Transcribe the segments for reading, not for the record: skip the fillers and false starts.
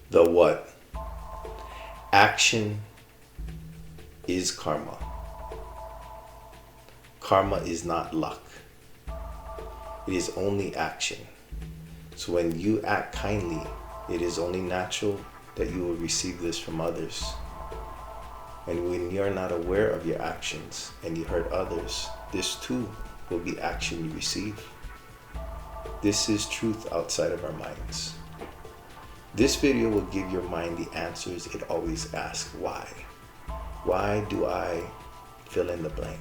The what? Action is karma. Karma is not luck. It is only action. So when you act kindly, it is only natural that you will receive this from others. And when you're not aware of your actions and you hurt others, this too will be action you receive. This is truth outside of our minds. This video will give your mind the answers it always asks. Why? Why do I fill in the blank?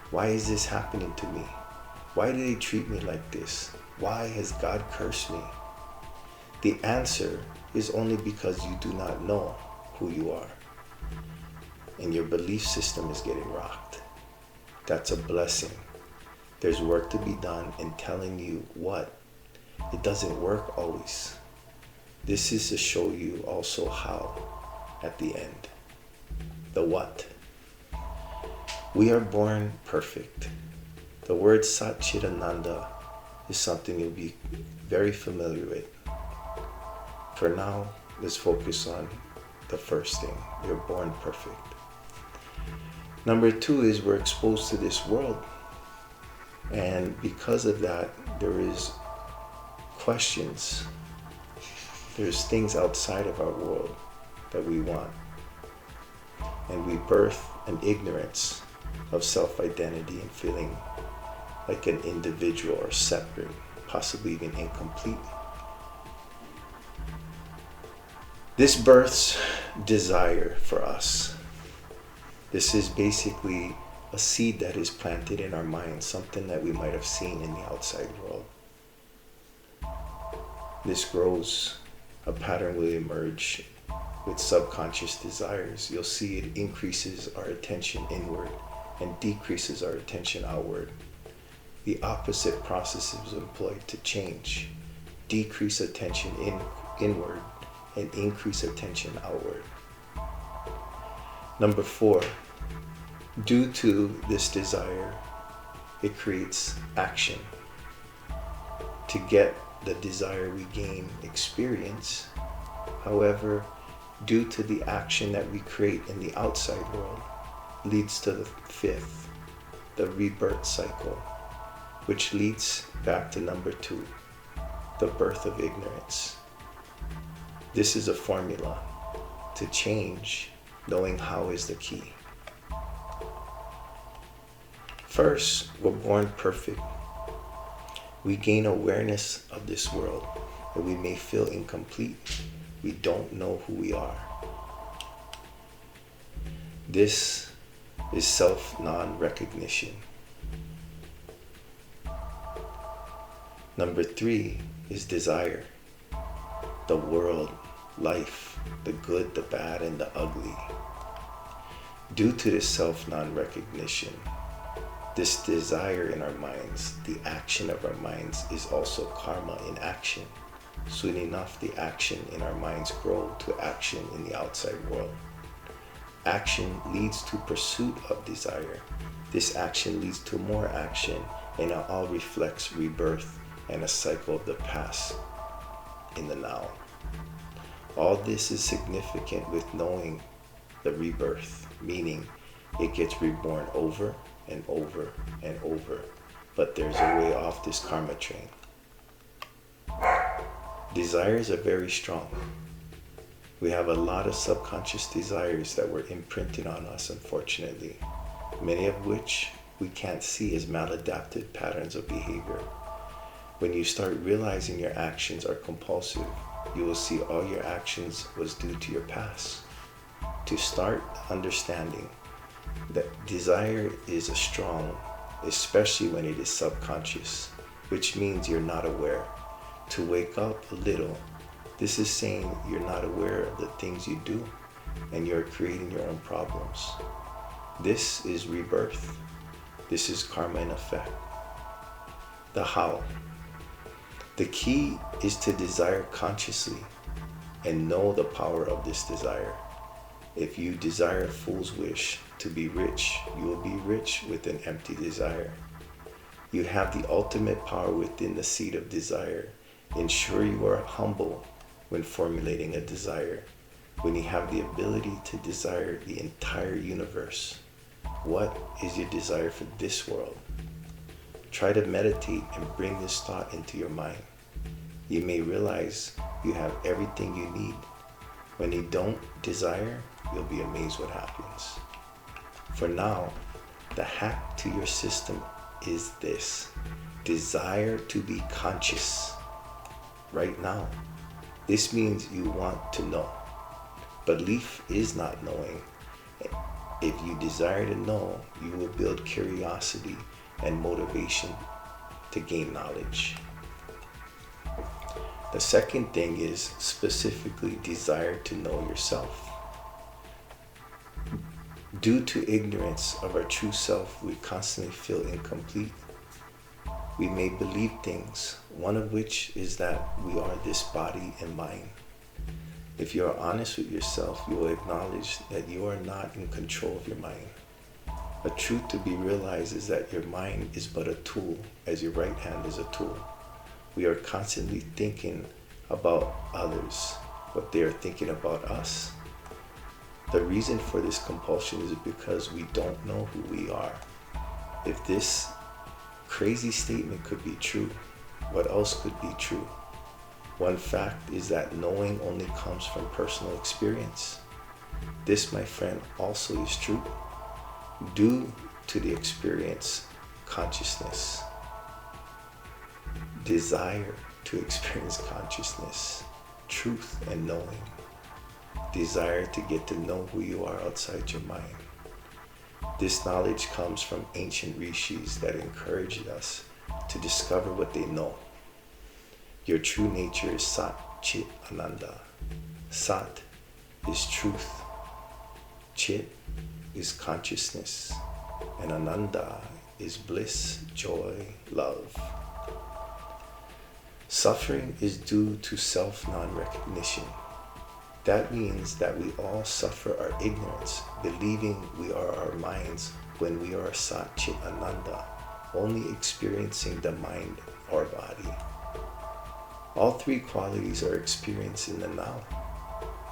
Why is this happening to me? Why do they treat me like this? Why has God cursed me? The answer is only because you do not know who you are. And your belief system is getting rocked. That's a blessing. There's work to be done in telling you what. It doesn't work always. This is to show you also how at the end. The what? We are born perfect. The word Satchitananda is something you'll be very familiar with. For now, let's focus on the first thing. You're born perfect. Number two is we're exposed to this world. And because of that, there is questions. There's things outside of our world that we want. And we birth an ignorance of self-identity and feeling like an individual or separate, possibly even incomplete. This births desire for us. This is basically a seed that is planted in our minds, something that we might have seen in the outside world. This grows, a pattern will emerge with subconscious desires. You'll see it increases our attention inward and decreases our attention outward. The opposite process is employed to change. Decrease attention inward and increase attention outward. Number four, due to this desire, it creates action. To get the desire we gain experience. However, due to the action that we create in the outside world, leads to the fifth, the rebirth cycle, which leads back to number two, the birth of ignorance. This is a formula. To change, knowing how is the key. First, we're born perfect. We gain awareness of this world, and we may feel incomplete. We don't know who we are. This is self-non-recognition. Number three is desire. The world, life, the good, the bad, and the ugly. Due to this self-non-recognition, this desire in our minds, the action of our minds is also karma in action. Soon enough, the action in our minds grow to action in the outside world. Action leads to pursuit of desire. This action leads to more action, and it all reflects rebirth and a cycle of the past in the now. All this is significant with knowing the rebirth, meaning it gets reborn over and over and over, but there's a way off this karma train. Desires are very strong. We have a lot of subconscious desires that were imprinted on us, unfortunately, many of which we can't see as maladaptive patterns of behavior. When you start realizing your actions are compulsive, you will see all your actions was due to your past. To start understanding that desire is a strong, especially when it is subconscious, which means you're not aware. To wake up a little, this is saying you're not aware of the things you do and you're creating your own problems. This is rebirth. This is karma in effect. The how. The key is to desire consciously and know the power of this desire. If you desire a fool's wish to be rich, you will be rich with an empty desire. You have the ultimate power within the seed of desire. Ensure you are humble when formulating a desire, when you have the ability to desire the entire universe. What is your desire for this world? Try to meditate and bring this thought into your mind. You may realize you have everything you need. When you don't desire, you'll be amazed what happens. For now, the hack to your system is this: desire to be conscious right now. This means you want to know. Belief is not knowing. If you desire to know, you will build curiosity and motivation to gain knowledge. The second thing is specifically desire to know yourself. Due to ignorance of our true self, we constantly feel incomplete. We may believe things, one of which is that we are this body and mind. If you are honest with yourself, you will acknowledge that you are not in control of your mind. A truth to be realized is that your mind is but a tool, as your right hand is a tool. We are constantly thinking about others, what they are thinking about us. The reason for this compulsion is because we don't know who we are. If this crazy statement could be true, what else could be true? One fact is that knowing only comes from personal experience. This, my friend, also is true. Due to the experience, consciousness, desire to experience consciousness, truth and knowing, desire to get to know who you are outside your mind. This knowledge comes from ancient rishis that encouraged us to discover what they know. Your true nature is Sat Chit Ananda. Sat is truth. Chit is consciousness. And Ananda is bliss, joy, love. Suffering is due to self-non-recognition. That means that we all suffer our ignorance, believing we are our minds when we are Sat Chit Ananda, only experiencing the mind or body. All three qualities are experienced in the now,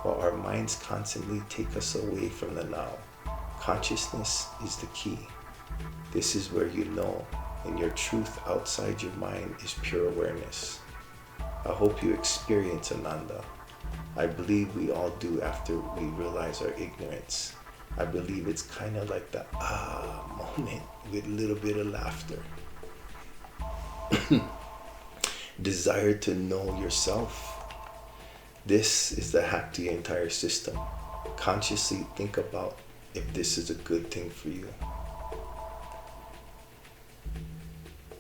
while our minds constantly take us away from the now. Consciousness is the key. This is where you know, and your truth outside your mind is pure awareness. I hope you experience Ananda. I believe we all do after we realize our ignorance. I believe it's kind of like the moment with a little bit of laughter. Desire to know yourself. This is the hack to your entire system. Consciously think about if this is a good thing for you.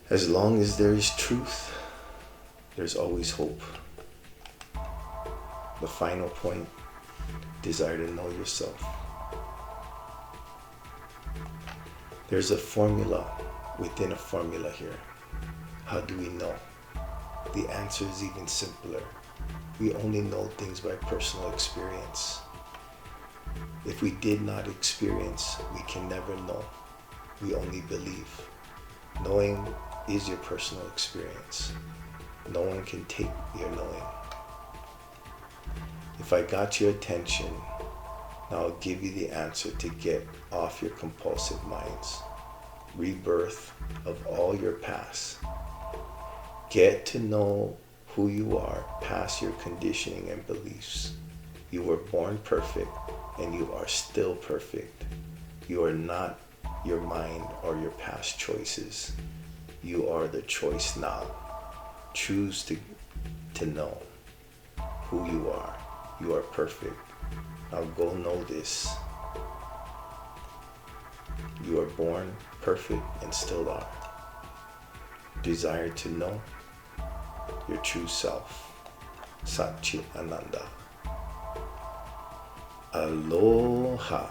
As long as there is truth, there's always hope. The final point, desire to know yourself. There's a formula within a formula here. How do we know? The answer is even simpler. We only know things by personal experience. If we did not experience, we can never know. We only believe. Knowing is your personal experience. No one can take your knowing. If I got your attention, now I'll give you the answer to get off your compulsive minds. Rebirth of all your past. Get to know who you are past your conditioning and beliefs. You were born perfect and you are still perfect. You are not your mind or your past choices. You are the choice now. Choose to know who you are. You are perfect. Now go know this. You are born perfect and still are. Desire to know your true self. Sat Chit Ananda. Aloha.